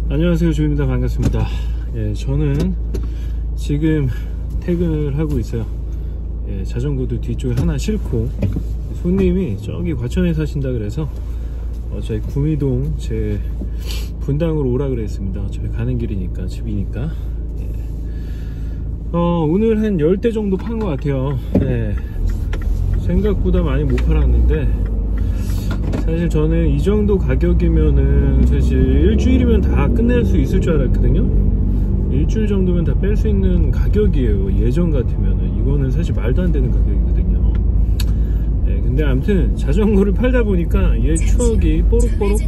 안녕하세요, 조입니다. 반갑습니다. 예, 저는 지금 퇴근을 하고 있어요. 예, 자전거도 뒤쪽에 하나 싣고 손님이 저기 과천에 사신다 그래서 저희 구미동 제 분당으로 오라 그랬습니다. 저희 가는 길이니까, 집이니까. 예. 오늘 한 10대 정도 판 것 같아요. 예. 생각보다 많이 못 팔았는데, 사실 저는 이 정도 가격이면은 사실 일주일이면 다 끝낼 수 있을 줄 알았거든요. 일주일 정도면 다 뺄 수 있는 가격이에요. 예전 같으면은. 이거는 사실 말도 안 되는 가격이거든요. 예, 근데 아무튼 자전거를 팔다 보니까 얘 추억이 뽀록뽀록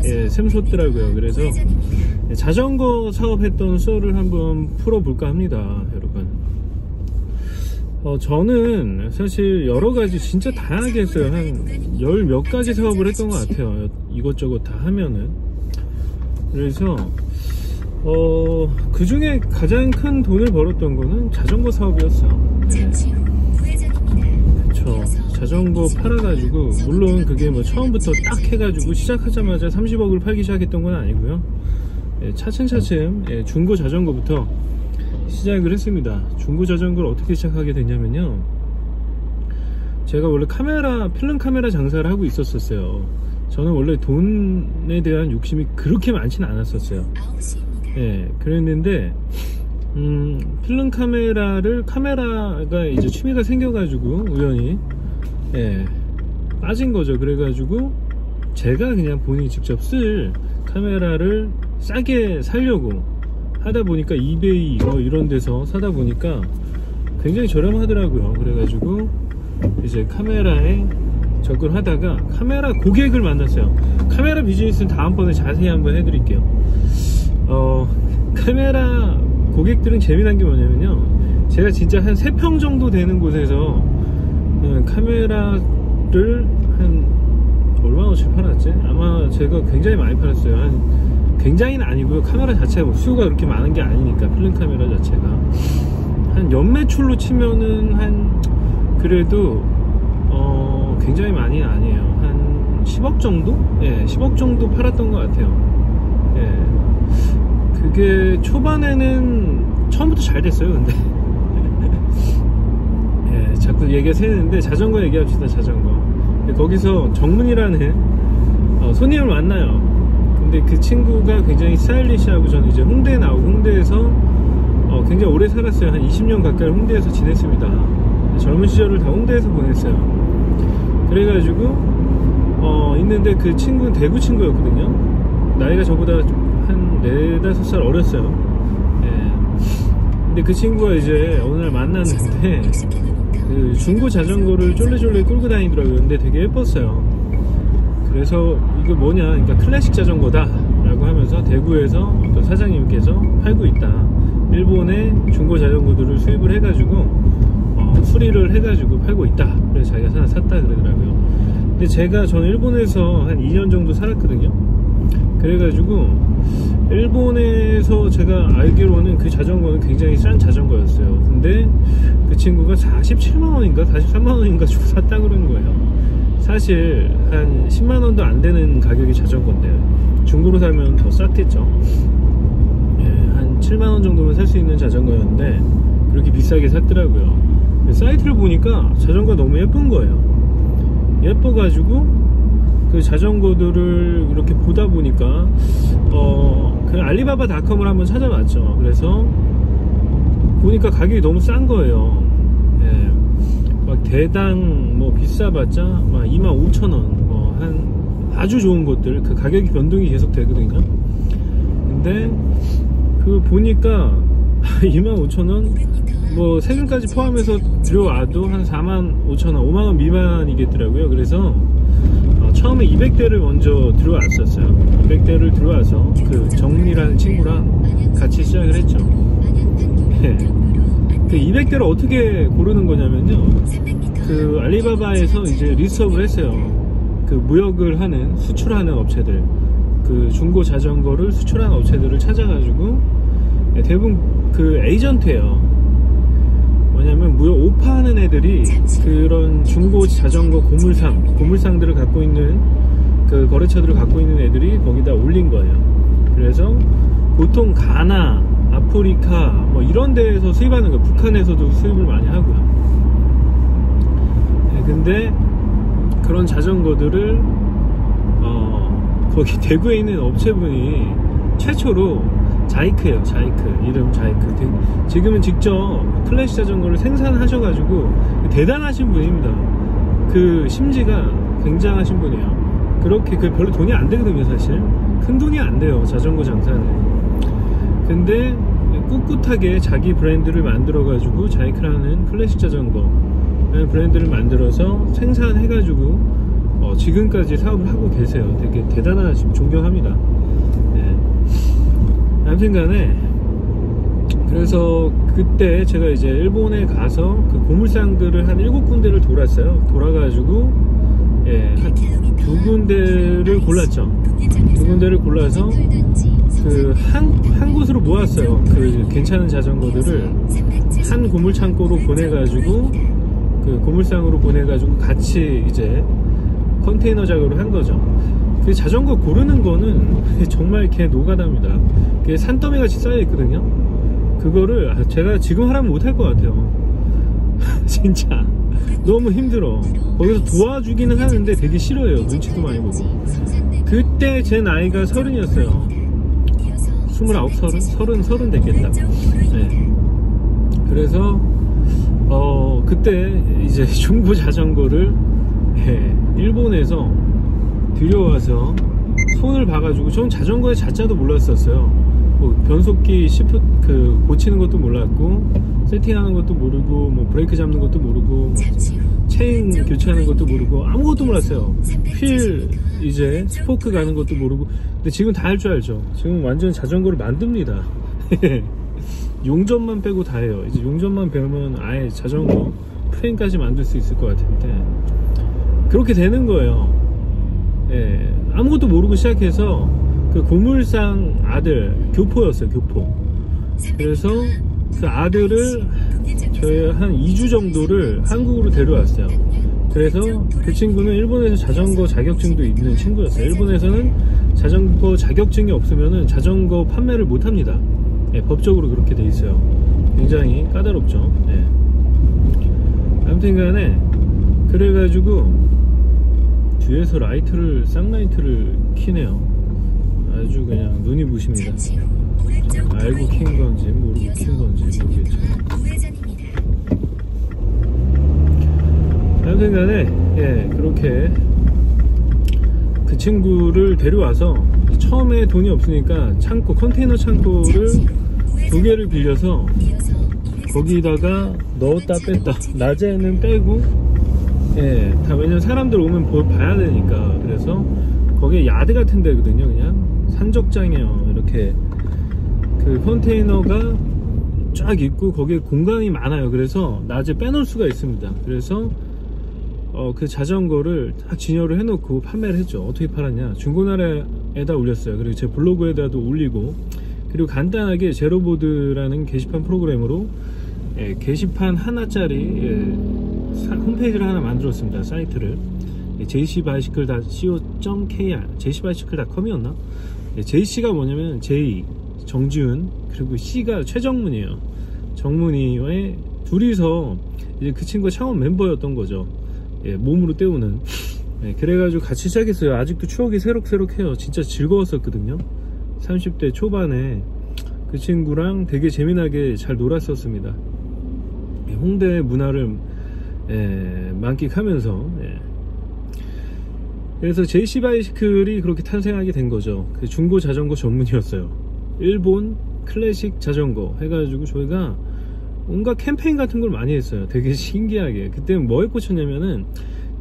예, 샘솟더라고요. 그래서 자전거 사업했던 썰을 한번 풀어볼까 합니다, 여러분. 저는 사실 여러가지 진짜 다양하게 했어요. 한 10몇 가지 사업을 했던 것 같아요. 이것저것 다 하면은. 그래서 그 중에 가장 큰 돈을 벌었던 거는 자전거 사업이었어요. 네. 그쵸. 자전거 팔아가지고, 물론 그게 뭐 처음부터 딱 해가지고 시작하자마자 30억을 팔기 시작했던 건 아니고요. 예, 차츰차츰 예, 중고 자전거부터 시작을 했습니다. 중고 자전거를 어떻게 시작하게 됐냐면요, 제가 원래 필름 카메라 장사를 하고 있었어요. 저는 원래 돈에 대한 욕심이 그렇게 많지는 않았었어요. 예, 그랬는데 필름 카메라가 이제 취미가 생겨가지고 우연히 예, 빠진 거죠. 그래가지고 제가 그냥 본인이 직접 쓸 카메라를 싸게 살려고 하다 보니까 이베이 이런 데서 사다 보니까 굉장히 저렴하더라고요. 그래가지고 이제 카메라에 접근하다가 카메라 고객을 만났어요. 카메라 비즈니스는 다음번에 자세히 한번 해드릴게요. 카메라 고객들은 재미난 게 뭐냐면요, 제가 진짜 한 3평 정도 되는 곳에서 카메라를 한 얼마나치 팔았지? 아마 제가 굉장히 많이 팔았어요. 굉장히는 아니고요, 카메라 자체가 수요가 그렇게 많은 게 아니니까. 필름 카메라 자체가 한 연매출로 치면은 그래도 굉장히 많이는 아니에요. 한 10억 정도? 예, 10억 정도 팔았던 것 같아요. 예, 그게 초반에는 처음부터 잘 됐어요. 근데 예, 자꾸 얘기가 새는데 자전거 얘기합시다. 자전거. 거기서 정문이라는 손님을 만나요. 근데 그 친구가 굉장히 스타일리시하고, 저는 이제 홍대에 나오고, 홍대에서 굉장히 오래 살았어요. 한 20년 가까이 홍대에서 지냈습니다. 젊은 시절을 다 홍대에서 보냈어요. 그래가지고 있는데 그 친구는 대구 친구였거든요. 나이가 저보다 한 4~5살 어렸어요. 예. 근데 그 친구가 이제 어느 날 만났는데 그 중고 자전거를 쫄래쫄래 끌고 다니더라고요. 근데 되게 예뻤어요. 그래서 이거 뭐냐, 그러니까 클래식 자전거다 라고 하면서 대구에서 어떤 사장님께서 팔고 있다, 일본의 중고 자전거들을 수입을 해가지고 수리를 해가지고 팔고 있다, 그래서 자기가 하나 샀다 그러더라고요. 근데 저는 일본에서 한 2년 정도 살았거든요. 그래가지고 일본에서 제가 알기로는 그 자전거는 굉장히 싼 자전거였어요. 근데 그 친구가 47만원인가 43만원인가 주고 샀다 그러는 거예요. 사실 한 10만원도 안 되는 가격의 자전거인데요. 중고로 사면 더 쌌겠죠. 예, 한 7만원 정도면 살 수 있는 자전거였는데 그렇게 비싸게 샀더라고요. 사이트를 보니까 자전거가 너무 예쁜 거예요. 예뻐가지고 그 자전거들을 이렇게 보다 보니까 그 알리바바닷컴을 한번 찾아봤죠. 그래서 보니까 가격이 너무 싼 거예요. 예. 막 대당 뭐 비싸봤자 막 25,000원, 뭐 한 아주 좋은 것들, 그 가격이 변동이 계속 되거든요. 근데 그 보니까 25,000원 뭐 세금까지 포함해서 들어와도 한 45,000원, 5만원 미만이겠더라고요. 그래서 처음에 200대를 먼저 들어왔었어요. 200대를 들어와서 그 정문이라는 친구랑 같이 시작을 했죠. 네. 그 200대를 어떻게 고르는 거냐면요, 그 알리바바에서 이제 리스업을 했어요. 그 무역을 하는, 수출하는 업체들, 그 중고 자전거를 수출하는 업체들을 찾아가지고 대부분 그 에이전트예요. 뭐냐면 무역 오파하는 애들이 그런 중고 자전거 고물상들을 갖고 있는 그 거래처들을 갖고 있는 애들이 거기다 올린 거예요. 보통 가나, 아프리카 뭐 이런 데에서 수입하는 거예요. 북한에서도 수입을 많이 하고요. 네, 근데 그런 자전거들을 거기 대구에 있는 업체분이 최초로 자이크예요. 자이크, 이름 자이크. 지금은 직접 클래식 자전거를 생산하셔가지고 대단하신 분입니다. 그 심지가 굉장하신 분이에요. 그렇게 별로 돈이 안 되거든요. 사실 큰 돈이 안 돼요, 자전거 장사는. 근데 꿋꿋하게 자기 브랜드를 만들어 가지고 자이크라는 클래식 자전거 브랜드를 만들어서 생산해가지고 지금까지 사업을 하고 계세요. 되게 대단하신, 존경합니다. 네. 아무튼 간에 그래서 그때 제가 이제 일본에 가서 그 고물상들을 한 7군데를 돌았어요. 돌아가지고 한 2군데를 골랐죠. 2군데를 골라서 그 한 곳으로 모았어요. 그 괜찮은 자전거들을 한 고물창고로 보내가지고 그 고물상으로 보내가지고 같이 이제 컨테이너 작업을 한 거죠. 그 자전거 고르는 거는 정말 개 노가다입니다. 그게 산더미 같이 쌓여 있거든요. 그거를 제가 지금 하라면 못할 것 같아요. 진짜 너무 힘들어. 거기서 도와주기는 하는데 되게 싫어해요. 눈치도 많이 보고. 그때 제 나이가 30이었어요 29, 30 됐겠다. 네. 그래서 그때 이제 중고 자전거를 일본에서 들여와서 손을 봐가지고, 전 자전거의 자자도 몰랐었어요. 뭐 변속기 고치는 것도 몰랐고, 세팅하는 것도 모르고, 뭐 브레이크 잡는 것도 모르고, 체인 교체하는 것도 모르고, 아무것도 몰랐어요. 휠 이제 스포크 가는 것도 모르고. 근데 지금 다 할 줄 알죠. 지금 완전 자전거를 만듭니다. 용접만 빼고 다 해요. 이제 용접만 배우면 아예 자전거 프레임까지 만들 수 있을 것 같은데, 그렇게 되는 거예요. 예, 아무것도 모르고 시작해서 그 고물상 아들, 교포였어요. 교포. 그래서 그 아들을 저희 한 2주 정도를 한국으로 데려왔어요. 그래서 그 친구는 일본에서 자전거 자격증도 있는 친구였어요. 일본에서는 자전거 자격증이 없으면은 자전거 판매를 못 합니다. 예, 법적으로 그렇게 돼 있어요. 굉장히 까다롭죠. 예. 아무튼 간에 그래가지고 뒤에서 쌍라이트를 키네요. 아주 그냥 눈이 부십니다. 알고 킨 건지 모르고 킨 건지 모르겠죠. 아무튼 간에 그렇게 그 친구를 데려와서 처음에 돈이 없으니까 컨테이너 창고를 2개를 빌려서 거기다가 넣었다 뺐다, 낮에는 빼고, 다, 왜냐면 사람들 오면 봐야 되니까. 그래서 거기에 야드 같은 데거든요. 그냥 산적장이에요. 이렇게 그 컨테이너가 쫙 있고 거기에 공간이 많아요. 그래서 낮에 빼놓을 수가 있습니다. 그래서 그 자전거를 다 진열을 해놓고 판매를 했죠. 어떻게 팔았냐, 중고나라에다 올렸어요. 그리고 제 블로그에다도 올리고, 그리고 간단하게 제로보드라는 게시판 프로그램으로 게시판 하나짜리 홈페이지를 하나 만들었습니다. 사이트를 jcbicycle.co.kr, jcbicycle.com이었나? jc가 뭐냐면 J 정지훈, 그리고 C가 최정문이에요. 정문이의 둘이서 이제 그 친구가 창업 멤버였던 거죠. 몸으로 때우는. 그래가지고 같이 시작했어요. 아직도 추억이 새록새록해요. 진짜 즐거웠었거든요. 30대 초반에 그 친구랑 되게 재미나게 잘 놀았었습니다. 홍대 문화를 만끽하면서. 그래서 JC바이시클이 그렇게 탄생하게 된 거죠. 그 중고 자전거 전문이었어요. 일본 클래식 자전거 해가지고 저희가 온갖 캠페인 같은 걸 많이 했어요. 되게 신기하게. 그때는 뭐에 꽂혔냐면은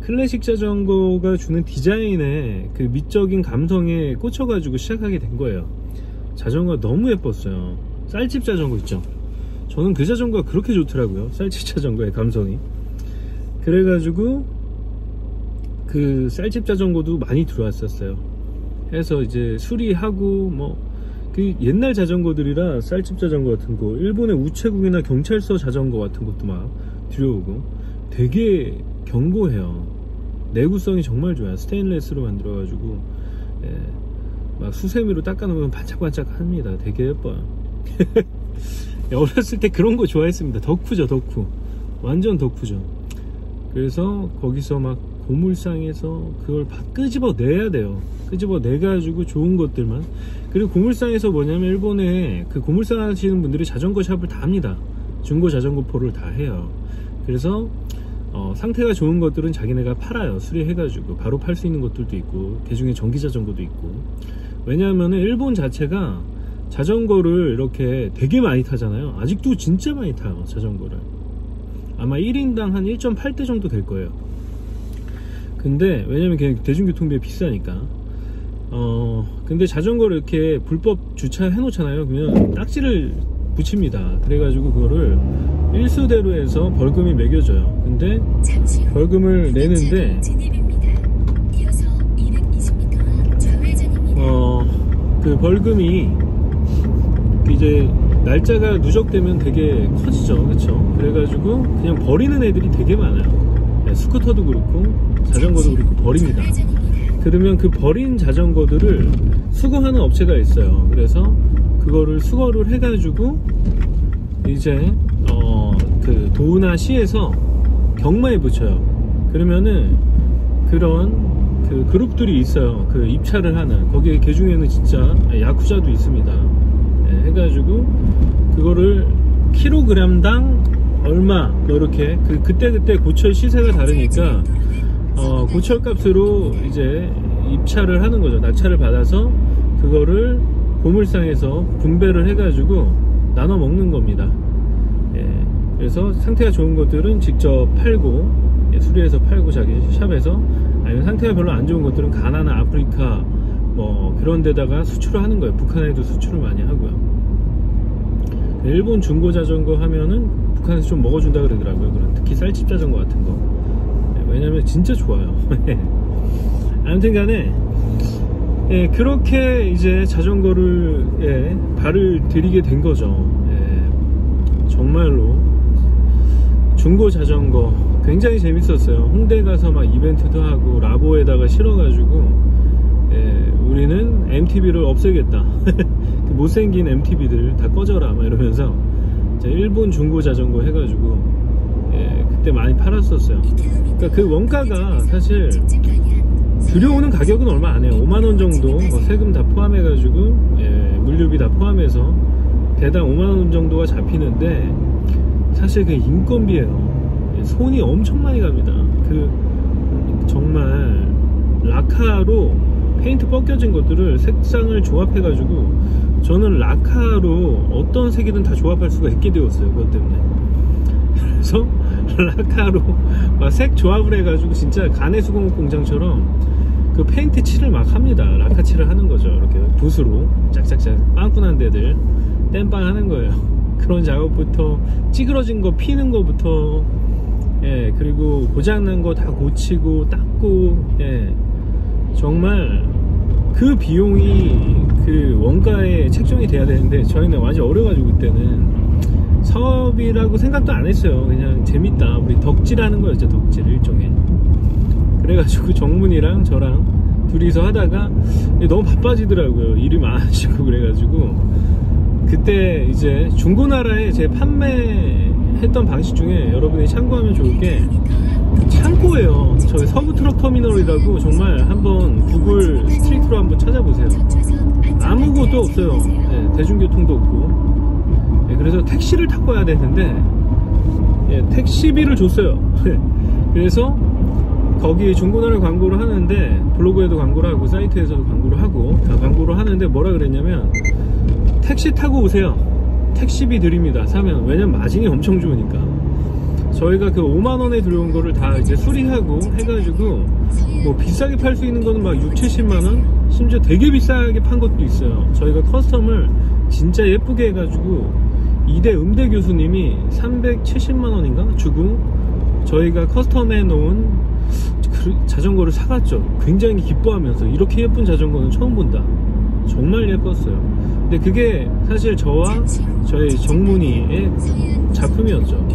클래식 자전거가 주는 디자인의 그 미적인 감성에 꽂혀가지고 시작하게 된 거예요. 자전거가 너무 예뻤어요. 쌀집 자전거 있죠. 저는 그 자전거가 그렇게 좋더라고요. 쌀집 자전거의 감성이. 그래가지고 그 쌀집 자전거도 많이 들어왔었어요. 해서 이제 수리하고 뭐 그 옛날 자전거들이라 쌀집 자전거 같은 거, 일본의 우체국이나 경찰서 자전거 같은 것도 막 들여오고 되게 견고해요. 내구성이 정말 좋아요. 스테인레스로 만들어가지고 막 수세미로 닦아놓으면 반짝반짝 합니다. 되게 예뻐요. 어렸을 때 그런 거 좋아했습니다. 덕후죠, 덕후. 완전 덕후죠. 그래서 거기서 막 고물상에서 그걸 끄집어내야 돼요. 끄집어내가지고 좋은 것들만. 그리고 고물상에서 뭐냐면 일본에 그 고물상 하시는 분들이 자전거 샵을 다 합니다. 중고 자전거 포를 다 해요. 그래서 상태가 좋은 것들은 자기네가 팔아요. 수리해가지고 바로 팔 수 있는 것들도 있고, 그중에 전기 자전거도 있고. 왜냐하면 일본 자체가 자전거를 이렇게 되게 많이 타잖아요. 아직도 진짜 많이 타요, 자전거를. 아마 1인당 한 1.8대 정도 될 거예요. 근데 왜냐면 그냥 대중교통비가 비싸니까. 근데 자전거를 이렇게 불법 주차해 놓잖아요. 그러면 딱지를 붙입니다. 그래가지고 그거를 일수대로 해서 벌금이 매겨져요. 근데 벌금을 내는데 그 벌금이 이제 날짜가 누적되면 되게 커지죠. 그쵸? 그래가지고 그냥 버리는 애들이 되게 많아요. 네, 스쿠터도 그렇고 자전거도 그렇고 버립니다. 그러면 그 버린 자전거들을 수거하는 업체가 있어요. 그래서 그거를 수거를 해가지고 이제 그 도나 시에서 경마에 붙여요. 그러면은 그런 그 그룹들이 있어요. 그 입찰을 하는, 거기에 그 중에는 진짜 야쿠자도 있습니다. 네, 해가지고 그거를 킬로그램당 얼마 뭐 이렇게 그때 고철 시세가 다르니까 고철값으로 이제 입찰을 하는 거죠. 낙찰을 받아서 그거를 고물상에서 분배를 해가지고 나눠 먹는 겁니다. 예, 그래서 상태가 좋은 것들은 직접 팔고, 수리해서 팔고 자기 샵에서, 아니면 상태가 별로 안 좋은 것들은 가나나 아프리카 뭐 그런 데다가 수출을 하는 거예요. 북한에도 수출을 많이 하고요. 일본 중고 자전거 하면은 북한에서 좀 먹어준다 그러더라고요. 그런 특히 쌀집 자전거 같은 거. 왜냐면 진짜 좋아요. 아무튼 간에 그렇게 이제 자전거를 발을 들이게 된 거죠. 정말로 중고 자전거 굉장히 재밌었어요. 홍대 가서 막 이벤트도 하고 라보에다가 실어가지고 우리는 MTB를 없애겠다. 그 못생긴 MTB들 다 꺼져라 막 이러면서 일본 중고 자전거 해가지고 그때 많이 팔았었어요. 그러니까 그 원가가 사실 들여오는 가격은 얼마 안 해요. 5만원 정도, 뭐 세금 다 포함해가지고 물류비 다 포함해서 대당 5만원 정도가 잡히는데, 사실 그게 인건비예요. 손이 엄청 많이 갑니다. 그 정말 라카로 페인트 벗겨진 것들을 색상을 조합해가지고, 저는 라카로 어떤 색이든 다 조합할 수가 있게 되었어요. 그것 때문에. 그래서 라카로 막 색 조합을 해가지고 진짜 가내수공업 공장처럼 그 페인트 칠을 막 합니다. 라카 칠을 하는 거죠. 이렇게 붓으로 짝짝짝 빵꾸난 데들 땜빵 하는 거예요. 그런 작업부터 찌그러진 거 피는 거부터, 그리고 고장난 거 다 고치고 닦고, 정말 그 비용이 그 원가에 책정이 돼야 되는데, 저희는 완전 어려가지고 그때는 사업이라고 생각도 안 했어요. 그냥 재밌다, 우리 덕질하는 거였죠. 덕질 일종의. 그래가지고 정문이랑 저랑 둘이서 하다가 너무 바빠지더라고요. 일이 많아지고. 그래가지고 그때 이제 중고나라에 제 판매했던 방식 중에 여러분이 참고하면 좋을 게 창고예요. 저희 서부 트럭 터미널이라고, 정말 한번 구글 스트리트로 한번 찾아보세요. 아무것도 없어요. 대중교통도 없고. 그래서 택시를 타고 와야 되는데 택시비를 줬어요. 그래서 거기 중고나라 광고를 하는데, 블로그에도 광고를 하고 사이트에서도 광고를 하고 다 광고를 하는데, 뭐라 그랬냐면 택시 타고 오세요. 택시비 드립니다. 사면. 왜냐면 마진이 엄청 좋으니까. 저희가 그 5만원에 들어온 거를 다 이제 수리하고 해가지고 뭐 비싸게 팔 수 있는 거는 막 6, 70만원, 심지어 되게 비싸게 판 것도 있어요. 저희가 커스텀을 진짜 예쁘게 해가지고 이대 음대 교수님이 370만원인가 주고 저희가 커스텀 해놓은 자전거를 사갔죠. 굉장히 기뻐하면서, 이렇게 예쁜 자전거는 처음 본다. 정말 예뻤어요. 근데 그게 사실 저와 저희 정문이의 작품이었죠.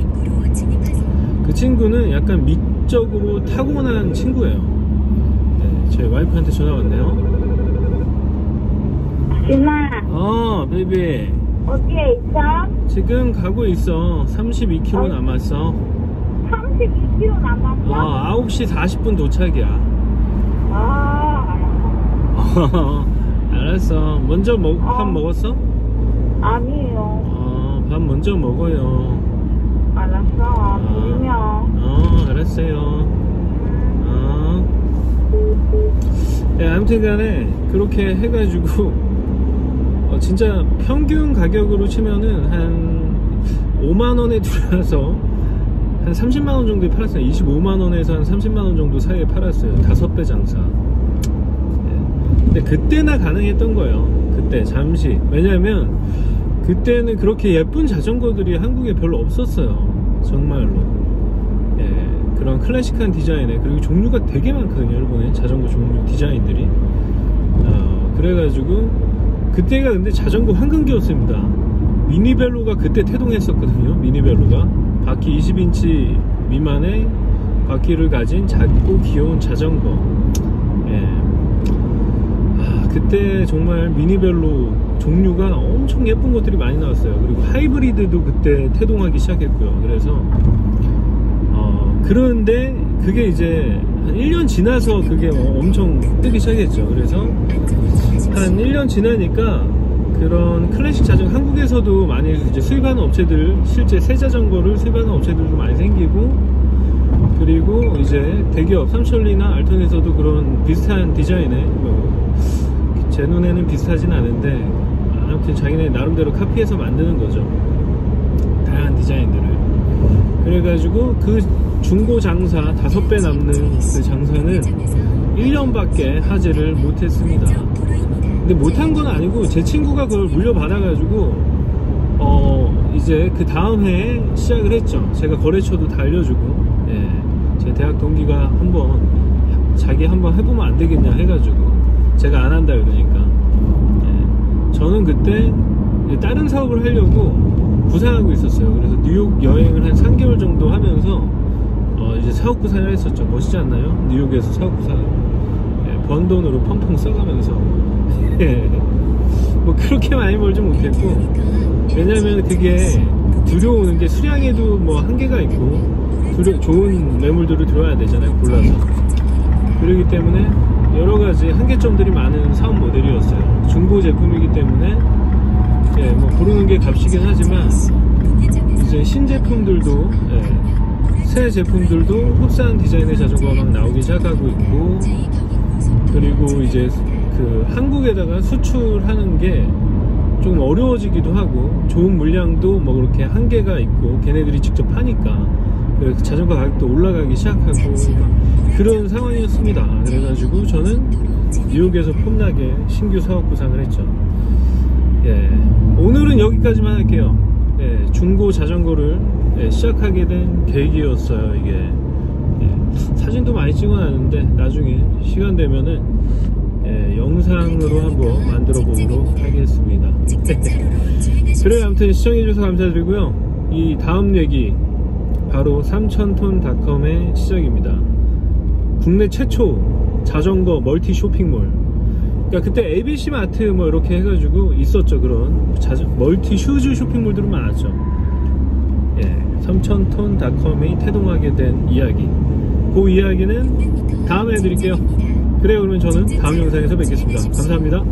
그 친구는 약간 미적으로 타고난 친구예요. 제 와이프한테 전화 왔네요. 진아, 베이비. 어디에 있어? 지금 가고 있어. 32km 남았어. 32km 남았어? 9시 40분 도착이야. 알았어. 알았어. 먼저 밥 먹었어? 아니에요. 밥 먼저 먹어요. 알았어. 드리면. 알았어요. 네, 아무튼 간에 그렇게 해가지고 진짜 평균 가격으로 치면은 한 5만원에 들어와서 한 30만원 정도에 팔았어요. 25만원에서 한 30만원 정도 사이에 팔았어요. 5배 장사. 근데 그때나 가능했던 거예요. 그때 잠시. 왜냐면 그때는 그렇게 예쁜 자전거들이 한국에 별로 없었어요. 정말로. 그런 클래식한 디자인에, 그리고 종류가 되게 많거든요. 일본에 자전거 종류 디자인들이. 그래가지고 그때가 근데 자전거 황금기였습니다. 미니벨로가 그때 태동했었거든요. 미니벨로가 바퀴 20인치 미만의 바퀴를 가진 작고 귀여운 자전거. 그때 정말 미니벨로 종류가 엄청 예쁜 것들이 많이 나왔어요. 그리고 하이브리드도 그때 태동하기 시작했고요. 그래서 그런데 그게 이제 한 1년 지나서 그게 엄청 뜨기 시작했죠. 그래서 한 1년 지나니까 그런 클래식 자전거, 한국에서도 많이 이제 수입하는 업체들, 실제 새 자전거를 수입하는 업체들도 많이 생기고, 그리고 이제 대기업 삼천리나 알턴에서도 그런 비슷한 디자인의, 제 눈에는 비슷하진 않은데 아무튼 자기네 나름대로 카피해서 만드는 거죠. 다양한 디자인들을. 그래가지고 그 중고 장사 5배 남는 그 장사는 1년밖에 하지를 못했습니다. 근데 못한 건 아니고 제 친구가 그걸 물려받아가지고 이제 그 다음 해에 시작을 했죠. 제가 거래처도 다 알려주고, 제 대학 동기가 자기 한번 해보면 안 되겠냐 해가지고 제가 안 한다 그러니까. 저는 그때 다른 사업을 하려고 구상하고 있었어요. 그래서 뉴욕 여행을 한 3개월 정도 하면서 이제 사업 구상을 했었죠. 멋있지 않나요? 뉴욕에서 사업 구상. 번 돈으로 펑펑 써가면서. 뭐 그렇게 많이 벌지 못했고, 왜냐면 그게 들여오는 게 수량에도 뭐 한계가 있고, 좋은 매물들을 들어와야 되잖아요. 골라서. 그렇기 때문에 여러가지 한계점들이 많은 사업 모델이었어요. 중고 제품이기 때문에 뭐 고르는 게 값이긴 하지만 이제 신제품들도 새 제품들도 흡사한 디자인의 자전거가 막 나오기 시작하고 있고, 그리고 이제 그 한국에다가 수출하는 게 좀 어려워지기도 하고, 좋은 물량도 뭐 그렇게 한계가 있고, 걔네들이 직접 파니까 자전거 가격도 올라가기 시작하고 그런 상황이었습니다. 그래가지고 저는 뉴욕에서 폼나게 신규 사업 구상을 했죠. 오늘은 여기까지만 할게요. 중고 자전거를 시작하게 된 계기였어요. 이게 사진도 많이 찍어놨는데 나중에 시간 되면은 영상으로 한번 만들어 보도록 하겠습니다. 그래, 아무튼 시청해주셔서 감사드리고요. 이 다음 얘기 바로 3000톤닷컴의 시작입니다. 국내 최초 자전거 멀티 쇼핑몰. 그러니까 그때 ABC 마트 뭐 이렇게 해가지고 있었죠. 그런 멀티 슈즈 쇼핑몰들은 많았죠. 3000톤닷컴이 태동하게 된 이야기, 그 이야기는 다음에 해드릴게요. 그래요, 그러면 저는 다음 영상에서 뵙겠습니다. 감사합니다.